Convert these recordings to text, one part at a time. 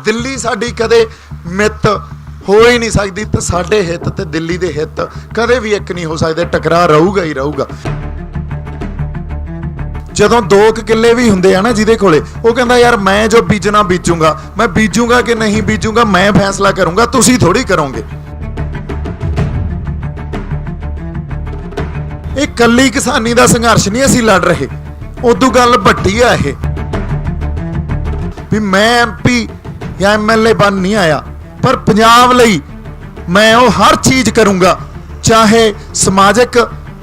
दिल्ली साडी कदे मित हो ही नहीं सकती, तो साडे हित ते दिल्ली दे हित कदे भी एक नहीं हो सकते, टकरा रहूगा ही रहूगा। ਜਦੋਂ 2 किले भी ਹੁੰਦੇ ਆ ना ਜਿਹਦੇ ਕੋਲੇ, ਉਹ ਕਹਿੰਦਾ यार मैं जो बीजना बीजूंगा, मैं बीजूंगा कि नहीं बीजूंगा मैं फैसला करूंगा, तुसी थोड़ी करोगे। ਇਹ ਕੱਲੀ किसानी ਦਾ संघर्ष नहीं ਅਸੀਂ लड़ रहे, उदू गल ਵੱਡੀ आ ਇਹ भी मैं MP या MLA बन नहीं आया, पर पंजाब लई मैं वो हर चीज़ करूंगा, चाहे समाजिक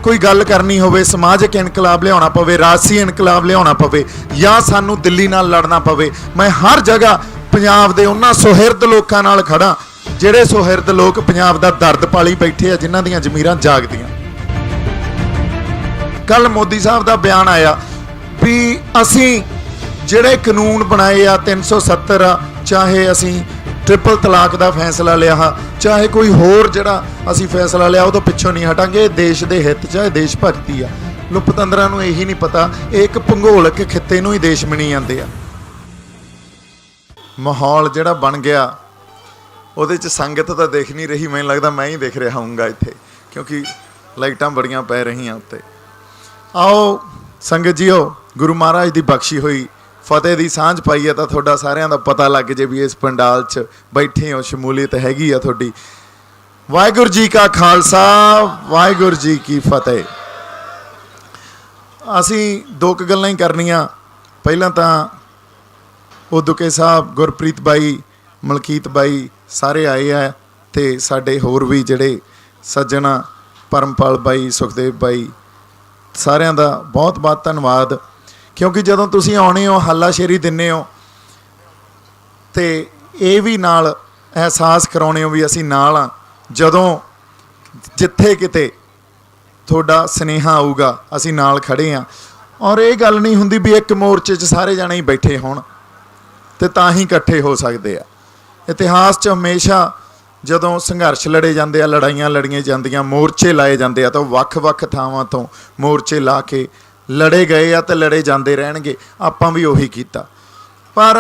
कोई गल करनी होवे, समाजिक इनकलाब लियाना पवे, राजसी इनकलाब लियाना पवे, या सानू दिल्ली नाल लड़ना पवे, मैं हर जगह पंजाब दे उन्हां सुहिरद लोकां नाल खड़ा जिहड़े सुहिरद लोक पंजाब दा दर्द पाली बैठे आ, जिन्हां दीयां ज़मीरां जागदियां। कल मोदी साहब दा बयान आया भी असीं जिहड़े कानून बनाए आ 370 आ, चाहे असीं ट्रिपल तलाक का फैसला लिया, चाहे कोई होर जिहड़ा असीं फैसला लिया वो तो पिछों नहीं हटांगे, देश दे हित चाहे देश भगती आ। लुपतंदरां नूं यही नहीं पता एक भूगोलक खित्ते नूं ही देश मनी जांदे आ। माहौल जिहड़ा बन गया ਉਹਦੇ 'ਚ संगत तो दिख नहीं रही, मैनूं लगदा मैं ही दिख रहा हूँगा इत्थे, क्योंकि लाइटां बड़ियां पै रहीआं उत्ते। आओ संगत जीओ, गुरु महाराज की बख्शी हुई फतेह की सांझ पाई है, तो थोड़ा सारिਆਂ ਦਾ पता लग जे भी इस पंडाल 'ਚ बैठे हो, शमूलीयत हैगी आ थोड़ी। वाहिगुरू जी का खालसा, वाहिगुरू जी की फतेह। असीं 2 गल्लां ही करनियां। पहलां तां उदुके साहब, गुरप्रीत बाई, मलकीत बाई सारे आए है, ते साडे होर भी जिहड़े सज्जन परमपाल बाई, सुखदेव बाई, सारिਆਂ ਦਾ बहुत बहुत धन्नवाद। क्योंकि जदों तुसीं आउणे हो, हल्लाशेरी दिंदे हो, तो ये भी नाल एहसास कराउने हो भी असीं नाल आ। जदों जिथे किते तुहाडा सुनेहा आऊगा असीं नाल खड़े हाँ। और ये गल नहीं हुंदी भी एक मोर्चे 'च सारे जाणे ही बैठे होण ते तां ही इकट्ठे हो सकदे आ। इतिहास 'च हमेशा जदों संघर्ष लड़े जाते, लड़ाइयां लड़ियां जांदियां, मोर्चे लाए जाते, तो वख-वख थावां तो मोर्चे ला के लड़े गए आ, तो लड़े जाते रहणगे। आपां भी उही कीता। पर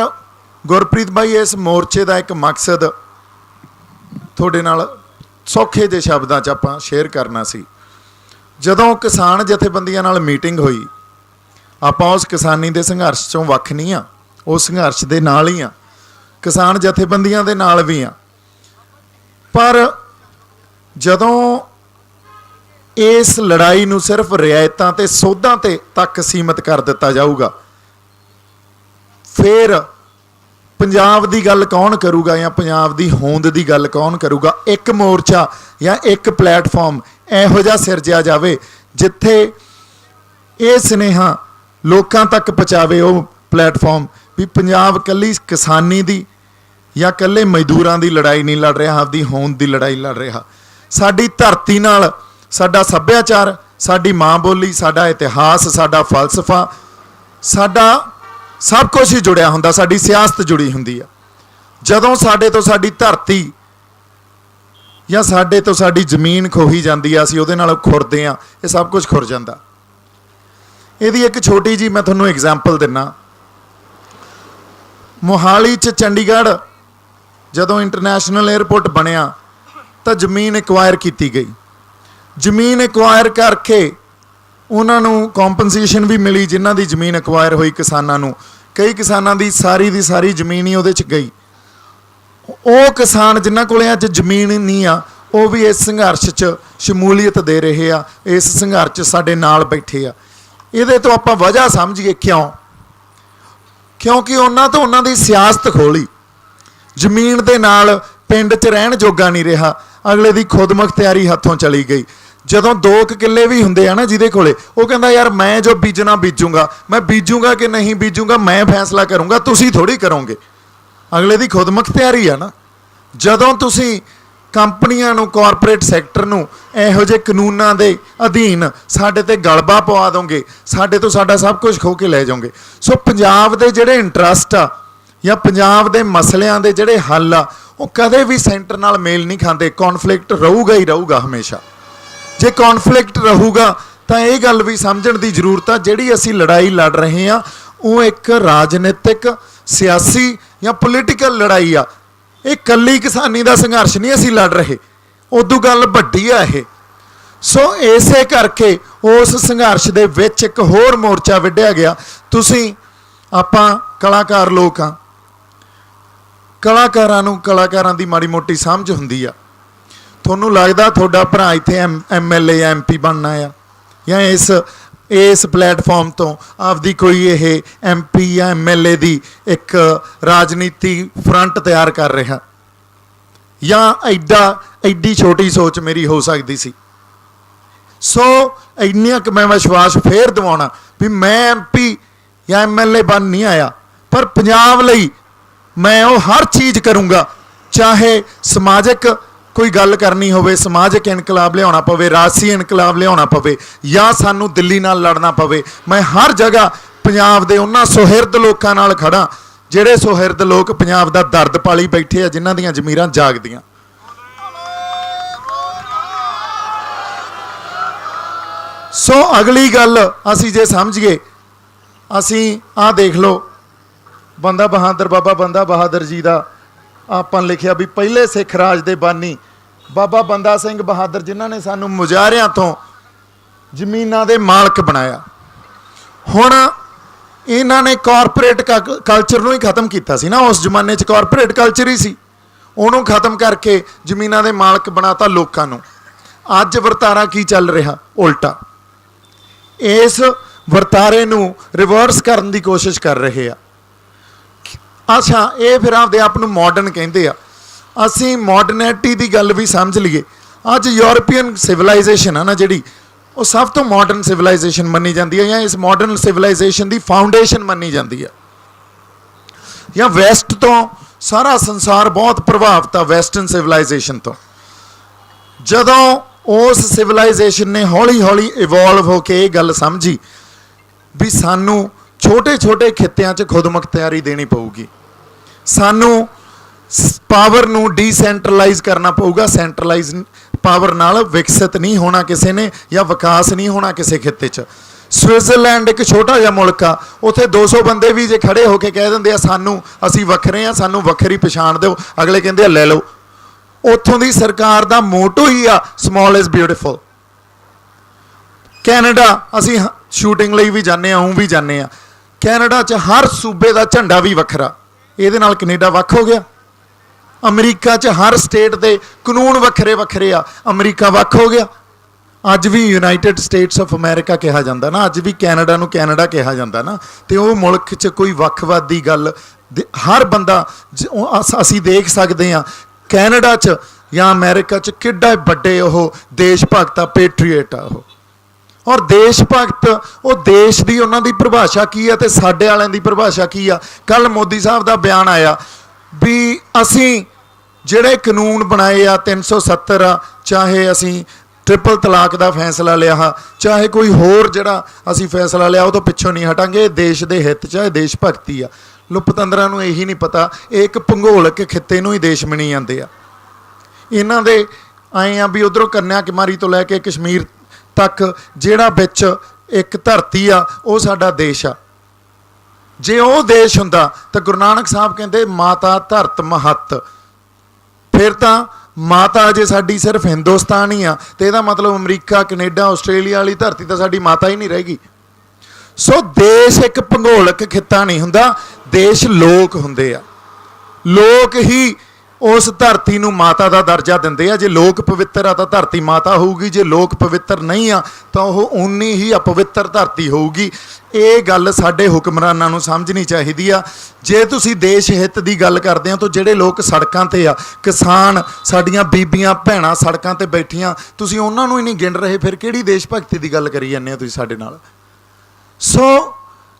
गुरप्रीत भाई इस मोर्चे का एक मकसद तुहाडे नाल सौखे जे शब्दां 'च आपां शेयर करना सी। जदों किसान जथेबंदियां नाल मीटिंग हुई, आपां उस किसानी दे संघर्ष चों वख नहीं आ, उस संघर्ष दे नाल ही आ, किसान जथेबंदियां दे नाल भी आ। पर जदों इस लड़ाई नूं सिर्फ रियायतां ते सोधां ते तक सीमित कर दिता जाऊगा, फिर पंजाब दी गल कौन करूगा या पंजाब दी होंद दी गल कौन करूगा। एक मोर्चा या एक प्लेटफॉर्म इहो जिहा सिरजिया जावे जिथे ये सुनेहा लोकां तक पहुँचावे, वो प्लेटफॉर्म भी पंजाब कल्ली किसानी दी या कल्ले मजदूरां दी लड़ाई नहीं लड़ रहा, आपदी होंद दी लड़ाई लड़ रहा। साडी धरती नाल साडा सभ्याचार, साडी माँ बोली, साडा इतिहास, साडा फलसफा, साडा सब कुछ ही जुड़िया हुंदा, साडी सियासत जुड़ी हुंदी है। जदों साडे तो साडी धरती या साडे तो साडी जमीन खोही जाती है, असीं उहदे नाल खुरदे आ, ये सब कुछ खुर जांदा। इहदी एक छोटी जी मैं तुहानूं एग्जाम्पल दिना। मोहाली च चंडीगढ़ जदों इंटरनेशनल एयरपोर्ट बनिया तो जमीन एक्वायर की गई। जमीन एक्वायर करके उन्होंने कॉम्पनसेशन भी मिली, जिन्हां दी जमीन एक्वायर हुई किसानां नूं। कई किसानां दी सारी जमीन ही उहदे च गई। वो किसान जिन्हां कोले अज जमीन नहीं आ, वो भी इस संघर्ष च शमूलीयत दे रहे आ, इस संघर्ष च साडे नाल बैठे आ। इहदे तो आपां वजह समझिए क्यों? क्योंकि उन्हां तो उन्हां दी सियासत खोली, जमीन दे नाल पिंड च रहण जोगा नहीं रहा, अगले दी खुद मुख्तियारी हथों चली गई। जदों 2 किले भी हुंदे आ ना जिहदे कोले, वो कहंदा यार मैं जो बीजना बीजूंगा, मैं बीजूंगा कि नहीं बीजूंगा मैं फैसला करूंगा, तुसी थोड़ी करोगे। अगले दी खुद मुख्तियारी आ ना। जदों तुसी कंपनियां नूं, कॉरपोरेट सैक्टर नूं इहो जे कानूनां दे अधीन साडे ते गलबा पवा दोगे, साडे तो साडा सब कुछ खो के ले जाओगे। सो पंजाब दे जिहड़े इंटरस्ट आ या पंजाब दे मसलियां दे जिहड़े हल आ, वो कदे भी सेंटर नाल मेल नहीं खाते। कॉन्फ्लिक्ट रहूगा ही रहूगा हमेशा। जे कॉन्फ्लिक्ट रहूगा तो यह गल भी समझण की जरूरत है, जिहड़ी असीं लड़ाई लड़ रहे हैं वो एक राजनीतिक सियासी ਜਾਂ ਪੋਲੀਟੀਕਲ ਲੜਾਈ ਆ, ਇਹ ਕੱਲੀ ਕਿਸਾਨੀ ਦਾ ਸੰਘਰਸ਼ ਨਹੀਂ ਅਸੀਂ ਲੜ ਰਹੇ, ਉਦੋਂ ਗੱਲ ਵੱਡੀ ਆ ਇਹ। ਸੋ ਇਸੇ ਕਰਕੇ ਉਸ ਸੰਘਰਸ਼ ਦੇ ਵਿੱਚ ਇੱਕ ਹੋਰ ਮੋਰਚਾ ਵਿੱਢਿਆ ਗਿਆ। ਤੁਸੀਂ ਆਪਾਂ ਕਲਾਕਾਰ ਲੋਕ ਆ, ਕਲਾਕਾਰਾਂ ਨੂੰ ਕਲਾਕਾਰਾਂ ਦੀ ਮਾੜੀ ਮੋਟੀ ਸਮਝ ਹੁੰਦੀ ਆ। ਤੁਹਾਨੂੰ ਲੱਗਦਾ ਤੁਹਾਡਾ ਭਰਾ ਇੱਥੇ MLA ਜਾਂ MP ਬਣਨਾ ਆ, ਜਾਂ ਇਸ ਪਲੇਟਫਾਰਮ ਤੋਂ ਆਪਦੀ ਕੋਈ ਇਹ MP ਜਾਂ MLA ਦੀ ਇੱਕ ਰਾਜਨੀਤੀ ਫਰੰਟ ਤਿਆਰ ਕਰ ਰਿਹਾ, ਜਾਂ ਐਡੀ ਛੋਟੀ ਸੋਚ ਮੇਰੀ ਹੋ ਸਕਦੀ ਸੀ। ਸੋ ਇੰਨੀਆਂ ਕੁ ਮੈਂ ਵਿਸ਼ਵਾਸ ਫੇਰ ਦਿਵਾਉਣਾ ਵੀ ਮੈਂ MP ਜਾਂ MLA ਬਣ ਨਹੀਂ ਆਇਆ, ਪਰ ਪੰਜਾਬ ਲਈ ਮੈਂ ਉਹ ਹਰ ਚੀਜ਼ ਕਰੂੰਗਾ, ਚਾਹੇ ਸਮਾਜਿਕ ਕੋਈ ਗੱਲ ਕਰਨੀ ਹੋਵੇ, ਸਮਾਜਿਕ ਇਨਕਲਾਬ ਲਿਆਉਣਾ ਪਵੇ, ਰਾਜਸੀ ਇਨਕਲਾਬ ਲਿਆਉਣਾ ਪਵੇ, ਜਾਂ ਸਾਨੂੰ ਦਿੱਲੀ ਨਾਲ ਲੜਨਾ ਪਵੇ, ਮੈਂ ਹਰ ਜਗ੍ਹਾ ਪੰਜਾਬ ਦੇ ਉਹਨਾਂ ਸੁਹਿਰਦ ਲੋਕਾਂ ਨਾਲ ਖੜਾ ਜਿਹੜੇ ਸੁਹਿਰਦ ਲੋਕ ਪੰਜਾਬ ਦਾ ਦਰਦ ਪਾਲੀ ਬੈਠੇ ਆ, ਜਿਨ੍ਹਾਂ ਦੀਆਂ ਜ਼ਮੀਰਾਂ ਜਾਗਦੀਆਂ। ਸੋ ਅਗਲੀ ਗੱਲ ਅਸੀਂ ਜੇ ਸਮਝੀਏ, ਅਸੀਂ ਆਹ ਦੇਖ ਲਓ ਬੰਦਾ ਬਹਾਦਰ, ਬਾਬਾ ਬੰਦਾ ਬਹਾਦਰ ਜੀ ਦਾ ਆਪਾਂ ਲਿਖਿਆ ਵੀ ਪਹਿਲੇ ਸਿੱਖ ਰਾਜ ਦੇ ਬਾਨੀ ਬਾਬਾ ਬੰਦਾ ਸਿੰਘ ਬਹਾਦਰ, ਜਿਨ੍ਹਾਂ ਨੇ ਸਾਨੂੰ ਮੁਜ਼ਾਹਰਿਆਂ ਤੋਂ ਜ਼ਮੀਨਾਂ ਦੇ ਮਾਲਕ ਬਣਾਇਆ। ਹੁਣ ਇਹਨਾਂ ਨੇ ਕਾਰਪੋਰੇਟ ਕਲਚਰ ਨੂੰ ਹੀ ਖਤਮ ਕੀਤਾ ਸੀ ਨਾ, ਉਸ ਜ਼ਮਾਨੇ 'ਚ ਕਾਰਪੋਰੇਟ ਕਲਚਰ ਹੀ ਸੀ, ਉਹਨੂੰ ਖਤਮ ਕਰਕੇ ਜ਼ਮੀਨਾਂ ਦੇ ਮਾਲਕ ਬਣਾਤਾ ਲੋਕਾਂ ਨੂੰ। ਅੱਜ ਵਰਤਾਰਾ ਕੀ ਚੱਲ ਰਿਹਾ? ਉਲਟਾ। ਇਸ ਵਰਤਾਰੇ ਨੂੰ ਰਿਵਰਸ ਕਰਨ ਦੀ ਕੋਸ਼ਿਸ਼ ਕਰ ਰਹੇ ਆ। ਅੱਛਾ, ਇਹ ਫਿਰ ਆਪਦੇ ਆਪ ਨੂੰ ਮਾਡਰਨ ਕਹਿੰਦੇ ਆ। ਅਸੀਂ ਮਾਡਰਨਿਟੀ ਦੀ ਗੱਲ ਵੀ ਸਮਝ ਲਈਏ। ਅੱਜ ਯੂਰਪੀਅਨ ਸਿਵਲਾਈਜੇਸ਼ਨ ਆ ਨਾ ਜਿਹੜੀ, ਉਹ ਸਭ ਤੋਂ ਮਾਡਰਨ ਸਿਵਲਾਈਜੇਸ਼ਨ ਮੰਨੀ ਜਾਂਦੀ ਹੈ, ਜਾਂ ਇਸ ਮਾਡਰਨ ਸਿਵਲਾਈਜੇਸ਼ਨ ਦੀ ਫਾਊਂਡੇਸ਼ਨ ਮੰਨੀ ਜਾਂਦੀ ਹੈ। ਜਾਂ ਵੈਸਟ ਤੋਂ ਸਾਰਾ ਸੰਸਾਰ ਬਹੁਤ ਪ੍ਰਭਾਵਿਤ ਆ ਵੈਸਟਰਨ ਸਿਵਲਾਈਜੇਸ਼ਨ ਤੋਂ। ਜਦੋਂ ਉਸ ਸਿਵਲਾਈਜੇਸ਼ਨ ਨੇ ਹੌਲੀ ਹੌਲੀ ਇਵੋਲਵ ਹੋ ਕੇ ਇਹ ਗੱਲ ਸਮਝੀ ਵੀ ਸਾਨੂੰ ਛੋਟੇ ਛੋਟੇ ਖਿੱਤਿਆਂ 'ਚ ਖੁਦਮੁਖਤਿਆਰੀ ਦੇਣੀ ਪਊਗੀ, ਸਾਨੂੰ ਪਾਵਰ ਨੂੰ ਡੀਸੈਂਟਰਲਾਈਜ਼ ਕਰਨਾ ਪਊਗਾ, ਸੈਂਟਰਲਾਈਜ਼ ਪਾਵਰ ਨਾਲ ਵਿਕਸਿਤ ਨਹੀਂ ਹੋਣਾ ਕਿਸੇ ਨੇ, ਜਾਂ ਵਿਕਾਸ ਨਹੀਂ ਹੋਣਾ ਕਿਸੇ ਖਿੱਤੇ 'ਚ। ਸਵਿਟਜ਼ਰਲੈਂਡ ਇੱਕ ਛੋਟਾ ਜਿਹਾ ਮੁਲਕ ਆ, ਉੱਥੇ 200 ਬੰਦੇ ਵੀ ਜੇ ਖੜੇ ਹੋ ਕੇ ਕਹਿ ਦਿੰਦੇ ਆ ਸਾਨੂੰ ਅਸੀਂ ਵੱਖਰੇ ਆ, ਸਾਨੂੰ ਵੱਖਰੀ ਪਛਾਣ ਦਿਓ, ਅਗਲੇ ਕਹਿੰਦੇ ਆ ਲੈ ਲਓ। ਉੱਥੋਂ ਦੀ ਸਰਕਾਰ ਦਾ ਮੋਟੋ ਹੀ ਆ ਸਮਾਲ ਇਜ਼ ਬਿਊਟੀਫੁਲ। ਕੈਨੇਡਾ ਅਸੀਂ ਸ਼ੂਟਿੰਗ ਲਈ ਵੀ ਜਾਂਦੇ ਹਾਂ, ਉਹ ਵੀ ਜਾਂਦੇ ਹਾਂ। ਕੈਨੇਡਾ 'ਚ ਹਰ ਸੂਬੇ ਦਾ ਝੰਡਾ ਵੀ ਵੱਖਰਾ, ਇਹਦੇ ਨਾਲ ਕੈਨੇਡਾ ਵੱਖ ਹੋ ਗਿਆ। ਅਮਰੀਕਾ 'ਚ ਹਰ ਸਟੇਟ ਦੇ ਕਾਨੂੰਨ ਵੱਖਰੇ ਵੱਖਰੇ ਆ, ਅਮਰੀਕਾ ਵੱਖ ਹੋ ਗਿਆ। ਅੱਜ ਵੀ ਯੂਨਾਈਟਿਡ ਸਟੇਟਸ ਆਫ ਅਮਰੀਕਾ ਕਿਹਾ ਜਾਂਦਾ ਨਾ, ਅੱਜ ਵੀ ਕੈਨੇਡਾ ਨੂੰ ਕੈਨੇਡਾ ਕਿਹਾ ਜਾਂਦਾ ਨਾ। ਤੇ ਉਹ ਮੁਲਕ 'ਚ ਕੋਈ ਵੱਖਵਾਦੀ ਗੱਲ ਹਰ ਬੰਦਾ ਅਸੀਂ ਦੇਖ ਸਕਦੇ ਹਾਂ। ਕੈਨੇਡਾ 'ਚ ਜਾਂ ਅਮਰੀਕਾ 'ਚ ਕਿੱਡਾ ਵੱਡੇ ਉਹ ਦੇਸ਼ ਭਗਤ ਆ, ਪੈਟਰੀਅਟ ਆ ਉਹ। ਔਰ ਦੇਸ਼ ਭਗਤ, ਉਹ ਦੇਸ਼ ਦੀ ਉਹਨਾਂ ਦੀ ਪਰਿਭਾਸ਼ਾ ਕੀ ਆ ਤੇ ਸਾਡੇ ਵਾਲਿਆਂ ਦੀ ਪਰਿਭਾਸ਼ਾ ਕੀ ਆ। ਕੱਲ੍ਹ ਮੋਦੀ ਸਾਹਿਬ ਦਾ ਬਿਆਨ ਆਇਆ ਵੀ ਅਸੀਂ ਜਿਹੜੇ ਕਾਨੂੰਨ ਬਣਾਏ ਆ 370 ਆ, ਚਾਹੇ ਅਸੀਂ ਟ੍ਰਿਪਲ ਤਲਾਕ ਦਾ ਫੈਸਲਾ ਲਿਆ, ਚਾਹੇ ਕੋਈ ਹੋਰ ਜਿਹੜਾ ਅਸੀਂ ਫੈਸਲਾ ਲਿਆ, ਉਹ ਤੋਂ ਪਿੱਛੋਂ ਨਹੀਂ ਹਟਾਂਗੇ। ਦੇਸ਼ ਦੇ ਹਿੱਤ 'ਚ ਦੇਸ਼ ਭਗਤੀ ਆ। ਪਤੰਦਰਾਂ ਨੂੰ ਇਹੀ ਨਹੀਂ ਪਤਾ, ਇਹ ਇੱਕ ਭੂਗੋਲਿਕ ਖਿੱਤੇ ਨੂੰ ਹੀ ਦੇਸ਼ ਮਣੀ ਜਾਂਦੇ ਆ। ਇਹਨਾਂ ਦੇ ਆਏ ਆ ਵੀ ਉੱਧਰੋਂ ਕੰਨਿਆ ਕੁਮਾਰੀ ਤੋਂ ਲੈ ਕੇ ਕਸ਼ਮੀਰ ਤੱਕ ਜਿਹੜਾ ਵਿੱਚ ਇੱਕ ਧਰਤੀ ਆ, ਉਹ ਸਾਡਾ ਦੇਸ਼ ਆ। ਜੇ ਉਹ ਦੇਸ਼ ਹੁੰਦਾ ਤਾਂ ਗੁਰੂ ਨਾਨਕ ਸਾਹਿਬ ਕਹਿੰਦੇ ਮਾਤਾ ਧਰਤ ਮਹੱਤ। ਫਿਰ ਤਾਂ ਮਾਤਾ ਜੇ ਸਾਡੀ ਸਿਰਫ ਹਿੰਦੁਸਤਾਨ ਹੀ ਆ, ਤੇ ਇਹਦਾ ਮਤਲਬ ਅਮਰੀਕਾ, ਕੈਨੇਡਾ, ਆਸਟ੍ਰੇਲੀਆ ਵਾਲੀ ਧਰਤੀ ਤਾਂ ਸਾਡੀ ਮਾਤਾ ਹੀ ਨਹੀਂ ਰਹੇਗੀ। ਸੋ ਦੇਸ਼ ਇੱਕ ਭੂਗੋਲਿਕ ਖਿੱਤਾ ਨਹੀਂ ਹੁੰਦਾ, ਦੇਸ਼ ਲੋਕ ਹੁੰਦੇ ਆ। ਲੋਕ ਹੀ ਉਸ ਧਰਤੀ ਨੂੰ ਮਾਤਾ ਦਾ ਦਰਜਾ ਦਿੰਦੇ ਆ। ਜੇ ਲੋਕ ਪਵਿੱਤਰ ਆ ਤਾਂ ਧਰਤੀ ਮਾਤਾ ਹੋਊਗੀ, ਜੇ ਲੋਕ ਪਵਿੱਤਰ ਨਹੀਂ ਆ ਤਾਂ ਉਹ ਓਨੀ ਹੀ ਅਪਵਿੱਤਰ ਧਰਤੀ ਹੋਊਗੀ। ਇਹ ਗੱਲ ਸਾਡੇ ਹੁਕਮਰਾਨਾਂ ਨੂੰ ਸਮਝਣੀ ਚਾਹੀਦੀ ਆ। ਜੇ ਤੁਸੀਂ ਦੇਸ਼ ਹਿੱਤ ਦੀ ਗੱਲ ਕਰਦੇ ਹੋ ਤਾਂ ਜਿਹੜੇ ਲੋਕ ਸੜਕਾਂ ਤੇ ਆ, ਕਿਸਾਨ, ਸਾਡੀਆਂ ਬੀਬੀਆਂ ਭੈਣਾਂ ਸੜਕਾਂ ਤੇ ਬੈਠੀਆਂ, ਤੁਸੀਂ ਉਹਨਾਂ ਨੂੰ ਹੀ ਨਹੀਂ ਗਿਣ ਰਹੇ, ਫਿਰ ਕਿਹੜੀ ਦੇਸ਼ ਭਗਤੀ ਦੀ ਗੱਲ ਕਰੀ ਜਾਂਦੇ ਹੋ ਤੁਸੀਂ ਸਾਡੇ ਨਾਲ। ਸੋ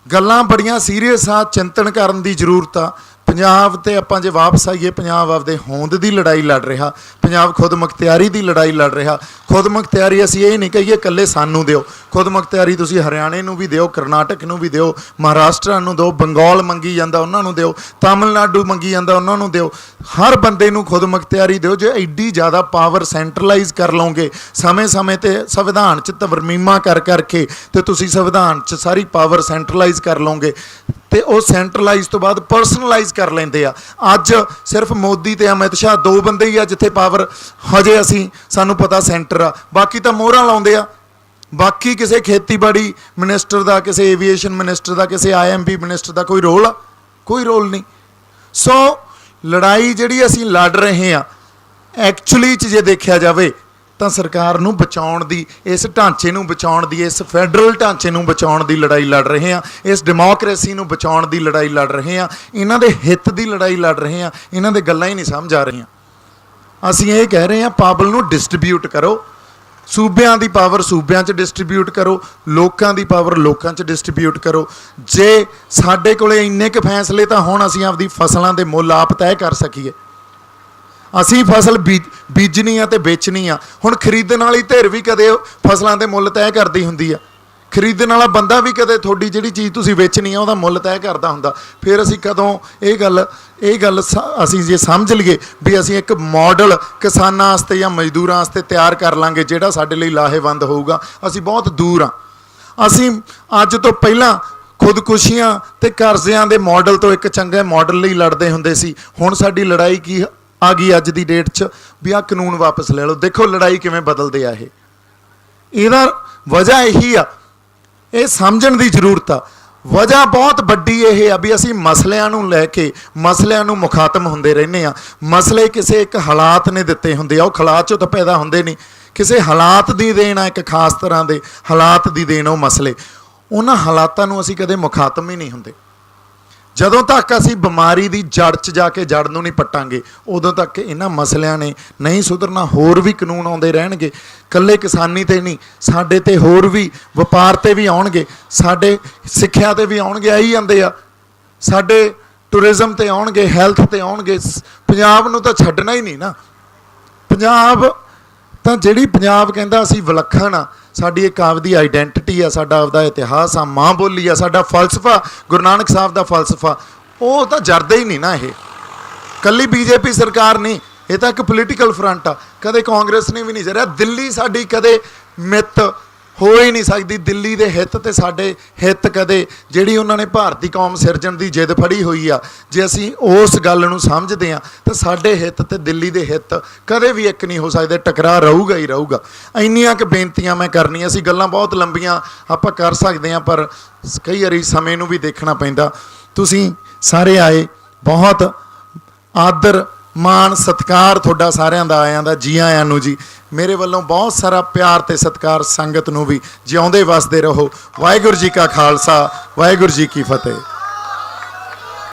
ਗੱਲਾਂ ਬੜੀਆਂ ਸੀਰੀਅਸ ਆ, ਚਿੰਤਨ ਕਰਨ ਦੀ ਜ਼ਰੂਰਤ ਆ। ਪੰਜਾਬ ਤੇ ਆਪਾਂ ਜੇ ਵਾਪਸ ਆਈਏ, ਪੰਜਾਬ ਆਪਦੇ ਹੋਂਦ ਦੀ ਲੜਾਈ ਲੜ ਰਿਹਾ, ਪੰਜਾਬ ਖੁਦ ਮੁਖਤਿਆਰੀ ਦੀ ਲੜਾਈ ਲੜ ਰਿਹਾ। ਖੁਦ ਮੁਖਤਿਆਰੀ ਅਸੀਂ ਇਹ ਨਹੀਂ ਕਹੀਏ ਇਕੱਲੇ ਸਾਨੂੰ ਦਿਓ, ਖੁਦ ਮੁਖਤਿਆਰੀ ਤੁਸੀਂ ਹਰਿਆਣੇ ਨੂੰ ਵੀ ਦਿਓ, ਕਰਨਾਟਕ ਨੂੰ ਵੀ ਦਿਓ, ਮਹਾਰਾਸ਼ਟਰ ਨੂੰ ਦਿਓ, ਬੰਗਾਲ ਮੰਗੀ ਜਾਂਦਾ ਉਹਨਾਂ ਨੂੰ ਦਿਓ, ਤਾਮਿਲਨਾਡੂ ਮੰਗੀ ਜਾਂਦਾ ਉਹਨਾਂ ਨੂੰ ਦਿਓ। ਹਰ ਬੰਦੇ ਨੂੰ ਖੁਦ ਮੁਖਤਿਆਰੀ ਦਿਓ। ਜੇ ਐਡੀ ਜ਼ਿਆਦਾ ਪਾਵਰ ਸੈਂਟਰਲਾਈਜ਼ ਕਰ ਲਓਗੇ ਸਮੇਂ ਸਮੇਂ 'ਤੇ ਸੰਵਿਧਾਨ 'ਚ ਤਰਮੀਮਾਂ ਕਰ ਕਰਕੇ, ਤੇ ਤੁਸੀਂ ਸੰਵਿਧਾਨ 'ਚ ਸਾਰੀ ਪਾਵਰ ਸੈਂਟਰਲਾਈਜ਼ ਕਰ ਲਓਗੇ, ਤੇ ਉਹ ਸੈਂਟਰਲਾਈਜ਼ ਤੋਂ ਬਾਅਦ ਪਰਸਨਲਾਈਜ਼ ਕਰ ਲੈਂਦੇ ਆ। ਅੱਜ ਸਿਰਫ ਮੋਦੀ ਤੇ ਅਮਿਤ ਸ਼ਾਹ ਦੋ ਬੰਦੇ ਹੀ ਆ ਜਿੱਥੇ ਪਾਵਰ ਹਜੇ ਸਾਨੂੰ ਪਤਾ ਸੈਂਟਰ ਆ, ਬਾਕੀ ਤਾਂ ਮੋਹਰਾਂ ਲਾਉਂਦੇ ਆ। ਬਾਕੀ ਕਿਸੇ ਖੇਤੀਬਾੜੀ ਮਿਨਿਸਟਰ ਦਾ, ਕਿਸੇ ਏਵੀਏਸ਼ਨ ਮਿਨਿਸਟਰ ਦਾ, ਕਿਸੇ IMP ਮਿਨਿਸਟਰ ਦਾ ਕੋਈ ਰੋਲ ਆ? ਕੋਈ ਰੋਲ ਨਹੀਂ। ਸੋ ਲੜਾਈ ਜਿਹੜੀ ਅਸੀਂ ਲੜ ਰਹੇ ਹਾਂ ਐਕਚੁਅਲੀ 'ਚ ਜੇ ਦੇਖਿਆ ਜਾਵੇ ਤਾਂ ਸਰਕਾਰ ਨੂੰ ਬਚਾਉਣ ਦੀ, ਇਸ ਢਾਂਚੇ ਨੂੰ ਬਚਾਉਣ ਦੀ, ਇਸ ਫੈਡਰਲ ਢਾਂਚੇ ਨੂੰ ਬਚਾਉਣ ਦੀ ਲੜਾਈ ਲੜ ਰਹੇ ਹਾਂ, ਇਸ ਡੈਮੋਕ੍ਰੇਸੀ ਨੂੰ ਬਚਾਉਣ ਦੀ ਲੜਾਈ ਲੜ ਰਹੇ ਹਾਂ, ਇਹਨਾਂ ਦੇ ਹਿੱਤ ਦੀ ਲੜਾਈ ਲੜ ਰਹੇ ਹਾਂ। ਇਹਨਾਂ ਦੇ ਗੱਲਾਂ ਹੀ ਨਹੀਂ ਸਮਝ ਆ ਰਹੀਆਂ। ਅਸੀਂ ਇਹ ਕਹਿ ਰਹੇ ਹਾਂ ਪਾਵਰ ਨੂੰ ਡਿਸਟ੍ਰੀਬਿਊਟ ਕਰੋ, ਸੂਬਿਆਂ ਦੀ ਪਾਵਰ ਸੂਬਿਆਂ 'ਚ ਡਿਸਟ੍ਰੀਬਿਊਟ ਕਰੋ, ਲੋਕਾਂ ਦੀ ਪਾਵਰ ਲੋਕਾਂ 'ਚ ਡਿਸਟ੍ਰੀਬਿਊਟ ਕਰੋ। ਜੇ ਸਾਡੇ ਕੋਲੇ ਇੰਨੇ ਕੁ ਫੈਸਲੇ ਤਾਂ ਹੁਣ ਅਸੀਂ ਆਪਦੀ ਫਸਲਾਂ ਦੇ ਮੁੱਲ ਆਪ ਤੈਅ ਕਰ ਸਕੀਏ। ਅਸੀਂ ਫਸਲ ਬੀਜਣੀ ਆ ਤੇ ਵੇਚਣੀ ਆ। ਹੁਣ ਖਰੀਦਣ ਵਾਲੀ ਧਿਰ ਵੀ ਕਦੇ ਫਸਲਾਂ ਦੇ ਮੁੱਲ ਤੈਅ ਕਰਦੀ ਹੁੰਦੀ ਆ, ਖਰੀਦਣ ਵਾਲਾ ਬੰਦਾ ਵੀ ਕਦੇ ਤੁਹਾਡੀ ਜਿਹੜੀ ਚੀਜ਼ ਤੁਸੀਂ ਵੇਚਣੀ ਆ ਉਹਦਾ ਮੁੱਲ ਤੈਅ ਕਰਦਾ ਹੁੰਦਾ। ਫਿਰ ਅਸੀਂ ਕਦੋਂ ਇਹ ਗੱਲ ਅਸੀਂ ਜੇ ਸਮਝ ਲਈਏ ਵੀ ਅਸੀਂ ਇੱਕ ਮਾਡਲ ਕਿਸਾਨਾਂ ਵਾਸਤੇ ਜਾਂ ਮਜ਼ਦੂਰਾਂ ਵਾਸਤੇ ਤਿਆਰ ਕਰ ਲਾਂਗੇ ਜਿਹੜਾ ਸਾਡੇ ਲਈ ਲਾਹੇਵੰਦ ਹੋਊਗਾ, ਅਸੀਂ ਬਹੁਤ ਦੂਰ ਹਾਂ। ਅਸੀਂ ਅੱਜ ਤੋਂ ਪਹਿਲਾਂ ਖੁਦਕੁਸ਼ੀਆਂ ਤੇ ਕਰਜ਼ਿਆਂ ਦੇ ਮਾਡਲ ਤੋਂ ਇੱਕ ਚੰਗੇ ਮਾਡਲ ਲਈ ਲੜਦੇ ਹੁੰਦੇ ਸੀ। ਹੁਣ ਸਾਡੀ ਲੜਾਈ ਕੀ ਆ ਗਈ ਅੱਜ ਦੀ ਡੇਟ 'ਚ ਵੀ ਆਹ ਕਾਨੂੰਨ ਵਾਪਸ ਲੈ ਲਓ। ਦੇਖੋ ਲੜਾਈ ਕਿਵੇਂ ਬਦਲਦੇ ਆ। ਇਹਦਾ ਵਜ੍ਹਾ ਇਹੀ ਆ, ਇਹ ਸਮਝਣ ਦੀ ਜ਼ਰੂਰਤ ਆ। ਵਜ੍ਹਾ ਬਹੁਤ ਵੱਡੀ ਇਹ ਆ ਵੀ ਅਸੀਂ ਮਸਲਿਆਂ ਨੂੰ ਲੈ ਕੇ ਮਸਲਿਆਂ ਨੂੰ ਮੁਖਾਤਮ ਹੁੰਦੇ ਰਹਿੰਦੇ ਆ। ਮਸਲੇ ਕਿਸੇ ਇੱਕ ਹਾਲਾਤ ਨੇ ਦਿੱਤੇ ਹੁੰਦੇ ਆ, ਉਹ ਹਾਲਾਤ 'ਚੋਂ ਤਾਂ ਪੈਦਾ ਹੁੰਦੇ ਨਹੀਂ, ਕਿਸੇ ਹਾਲਾਤ ਦੀ ਦੇਣ ਆ, ਇੱਕ ਖਾਸ ਤਰ੍ਹਾਂ ਦੇ ਹਾਲਾਤ ਦੀ ਦੇਣ ਉਹ ਮਸਲੇ। ਉਹਨਾਂ ਹਾਲਾਤਾਂ ਨੂੰ ਅਸੀਂ ਕਦੇ ਮੁਖਾਤਮ ਹੀ ਨਹੀਂ ਹੁੰਦੇ। ਜਦੋਂ ਤੱਕ ਅਸੀਂ ਬਿਮਾਰੀ ਦੀ ਜੜ 'ਚ ਜਾ ਕੇ ਜੜ ਨੂੰ ਨਹੀਂ ਪੱਟਾਂਗੇ ਉਦੋਂ ਤੱਕ ਇਹਨਾਂ ਮਸਲਿਆਂ ਨੇ ਨਹੀਂ ਸੁਧਰਨਾ। ਹੋਰ ਵੀ ਕਾਨੂੰਨ ਆਉਂਦੇ ਰਹਿਣਗੇ, ਇਕੱਲੇ ਕਿਸਾਨੀ 'ਤੇ ਨਹੀਂ, ਸਾਡੇ 'ਤੇ ਹੋਰ ਵੀ ਵਪਾਰ 'ਤੇ ਵੀ ਆਉਣਗੇ, ਸਾਡੇ ਸਿੱਖਿਆ 'ਤੇ ਵੀ ਆਉਣਗੇ, ਆਈ ਜਾਂਦੇ ਆ, ਸਾਡੇ ਟੂਰਿਜ਼ਮ 'ਤੇ ਆਉਣਗੇ, ਹੈਲਥ 'ਤੇ ਆਉਣਗੇ। ਪੰਜਾਬ ਨੂੰ ਤਾਂ ਛੱਡਣਾ ਹੀ ਨਹੀਂ ਨਾ। ਪੰਜਾਬ ਤਾਂ ਜਿਹੜੀ ਪੰਜਾਬ ਕਹਿੰਦਾ ਅਸੀਂ ਵਿਲੱਖਣ ਆ, ਸਾਡੀ ਇੱਕ ਆਪਦੀ ਆਈਡੈਂਟਿਟੀ ਆ, ਸਾਡਾ ਆਪਦਾ ਇਤਿਹਾਸ ਆ, ਮਾਂ ਬੋਲੀ ਆ, ਸਾਡਾ ਫਲਸਫਾ ਗੁਰੂ ਨਾਨਕ ਸਾਹਿਬ ਦਾ ਫਲਸਫਾ, ਉਹ ਤਾਂ ਜਰਦਾ ਹੀ ਨਹੀਂ ਨਾ। ਇਹ ਕੱਲੀ BJP ਸਰਕਾਰ ਨਹੀਂ, ਇਹ ਤਾਂ ਇੱਕ ਪੋਲੀਟੀਕਲ ਫਰੰਟ ਆ। ਕਦੇ ਕਾਂਗਰਸ ਨੇ ਵੀ ਨਹੀਂ ਜਰਿਆ। ਦਿੱਲੀ ਸਾਡੀ ਕਦੇ ਮਿੱਤ ਹੋ ਹੀ ਨਹੀਂ ਸਕਦੀ। ਦਿੱਲੀ ਦੇ ਹਿੱਤ ਤੇ ਸਾਡੇ ਹਿੱਤ ਕਦੇ, ਜਿਹੜੀ ਉਹਨਾਂ ਨੇ ਭਾਰਤੀ ਕੌਮ ਸਿਰਜਣ ਦੀ ਜਿੱਦ ਫੜੀ ਹੋਈ ਆ, ਜੇ ਅਸੀਂ ਉਸ ਗੱਲ ਨੂੰ ਸਮਝਦੇ ਹਾਂ ਤਾਂ ਸਾਡੇ ਹਿੱਤ ਤੇ ਦਿੱਲੀ ਦੇ ਹਿੱਤ ਕਦੇ ਵੀ ਇੱਕ ਨਹੀਂ ਹੋ ਸਕਦੇ। ਟਕਰਾਅ ਰਹੂਗਾ ਹੀ ਰਹੂਗਾ। ਇੰਨੀਆਂ ਕੁ ਬੇਨਤੀਆਂ ਮੈਂ ਕਰਨੀਆਂ ਸੀ। ਗੱਲਾਂ ਬਹੁਤ ਲੰਬੀਆਂ ਆਪਾਂ ਕਰ ਸਕਦੇ ਹਾਂ, ਪਰ ਕਈ ਵਾਰੀ ਸਮੇਂ ਨੂੰ ਵੀ ਦੇਖਣਾ ਪੈਂਦਾ। ਤੁਸੀਂ ਸਾਰੇ ਆਏ, ਬਹੁਤ ਆਦਰ ਮਾਣ ਸਤਿਕਾਰ ਤੁਹਾਡਾ ਸਾਰਿਆਂ ਦਾ, ਆਇਆਂ ਦਾ। ਜੀ ਆਇਆਂ ਨੂੰ ਜੀ। ਮੇਰੇ ਵੱਲੋਂ ਬਹੁਤ ਸਾਰਾ ਪਿਆਰ ਤੇ ਸਤਿਕਾਰ। ਸੰਗਤ ਨੂੰ ਵੀ ਜਿਉਂਦੇ ਵਸਦੇ ਰਹੋ। ਵਾਹਿਗੁਰੂ ਜੀ ਕਾ ਖਾਲਸਾ, ਵਾਹਿਗੁਰੂ ਜੀ ਕੀ ਫਤਿਹ।